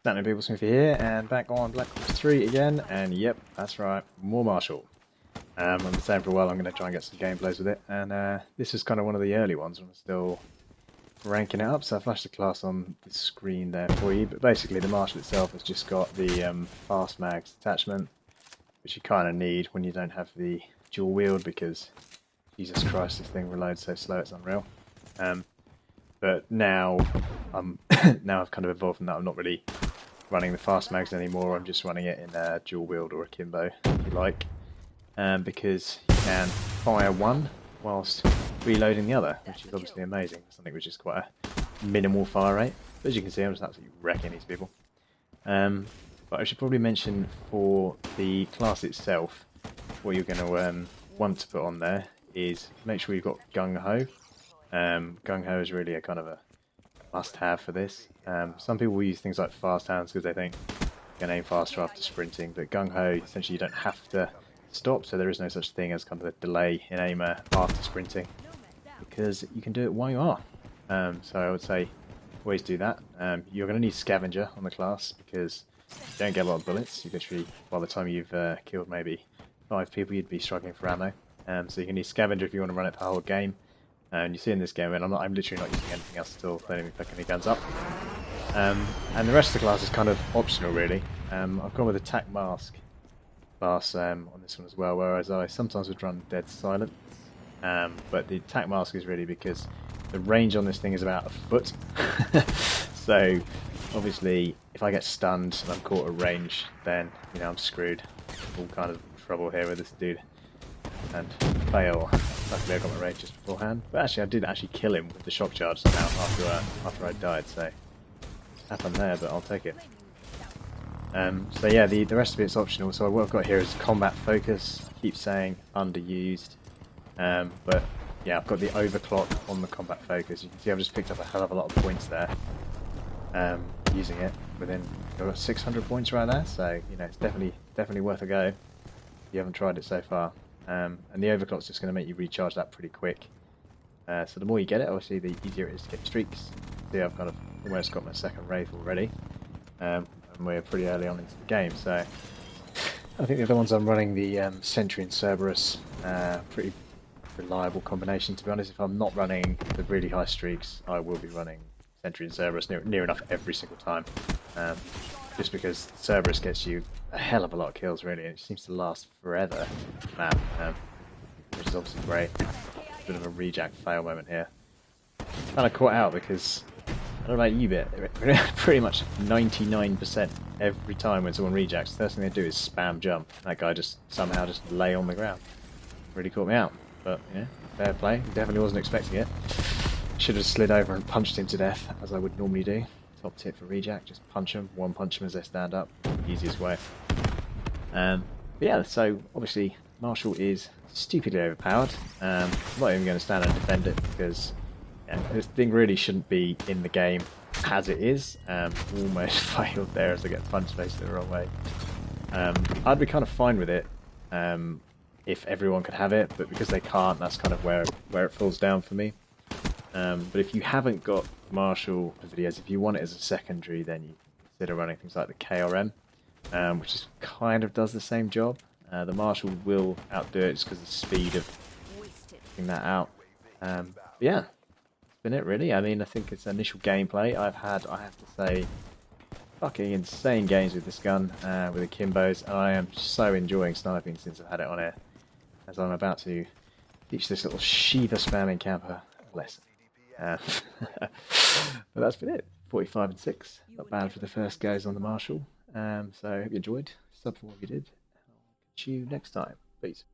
Standing people, Smffy here, and back on Black Ops 3 again, and yep, that's right, more Marshall. I've been saying for a while I'm going to try and get some gameplays with it, and this is kind of one of the early ones when I'm still ranking it up, so I flashed the class on the screen there for you, but basically the Marshall itself has just got the fast mags attachment, which you kind of need when you don't have the dual wield, because Jesus Christ, this thing reloads so slow it's unreal. But now now I've kind of evolved from that. I'm not really running the fast mags anymore. I'm just running it in a dual wield or akimbo, if you like, because you can fire one whilst reloading the other, which is obviously amazing. Something which is quite a minimal fire rate. But as you can see, I'm just absolutely wrecking these people. But I should probably mention for the class itself, what you're going to want to put on there is make sure you've got Gung-Ho. Gung-Ho is really a kind of a must-have for this. Some people will use things like fast hands because they think you can aim faster after sprinting, but Gung-Ho, essentially you don't have to stop, so there is no such thing as kind of a delay in aimer after sprinting, because you can do it while you are. So I would say always do that. You're going to need Scavenger on the class because you don't get a lot of bullets. You literally, by the time you've killed maybe 5 people, you'd be struggling for ammo. So you can need Scavenger if you want to run it the whole game. And you see in this game, and I'm literally not using anything else at all, don't even pick any guns up. And the rest of the class is kind of optional, really. I've gone with attack mask class on this one as well, whereas I sometimes would run dead silent. But the attack mask is really because the range on this thing is about a foot. So obviously, if I get stunned and I'm caught at range, then you know I'm screwed. All kind of trouble here with this dude. And fail. Luckily I got my rage just beforehand. But actually I did actually kill him with the shock charge somehow after I died, so happened there, but I'll take it. So yeah, the rest of it's optional. So what I've got here is combat focus. I keep saying underused. But yeah, I've got the overclock on the combat focus. You can see I've just picked up a hell of a lot of points there. Using it within, I've got 600 points right there, so you know it's definitely worth a go if you haven't tried it so far. And the overclock's just going to make you recharge that pretty quick. So the more you get it, obviously, the easier it is to get streaks. See, I've kind of almost got my second Wraith already, and we're pretty early on into the game. So I think the other ones I'm running the Sentry and Cerberus, pretty reliable combination. To be honest, if I'm not running the really high streaks, I will be running Sentry and Cerberus near enough every single time. Just because Cerberus gets you a hell of a lot of kills, really, and it seems to last forever, which is obviously great. Bit of a rejack fail moment here. Kind of caught out because, I don't know about you, but pretty much 99% every time when someone rejacks, the first thing they do is spam jump. That guy just somehow just lay on the ground. Really caught me out, but yeah, fair play. Definitely wasn't expecting it. Should have slid over and punched him to death, as I would normally do. Top tip for rejack, just punch them, one punch them as they stand up, easiest way. But yeah, so obviously Marshall is stupidly overpowered. I'm not even going to stand and defend it because this thing really shouldn't be in the game as it is. Almost failed there as I get punched facing the wrong way. I'd be kind of fine with it if everyone could have it, but because they can't, that's kind of where it falls down for me. But if you haven't got Marshall for videos, if you want it as a secondary, then you consider running things like the KRM, which is kind of does the same job. The Marshall will outdo it just because of the speed of getting that out. Yeah, that's been it really. I mean, I think it's initial gameplay. I have to say, fucking insane games with this gun, with the Kimbos. I am so enjoying sniping since I've had it on air, as I'm about to teach this little Shiva spamming camper a lesson. But that's been it. 45 and 6. Not bad for the first goes on the Marshall. So I hope you enjoyed. Sub for what you did. I'll catch you next time. Peace.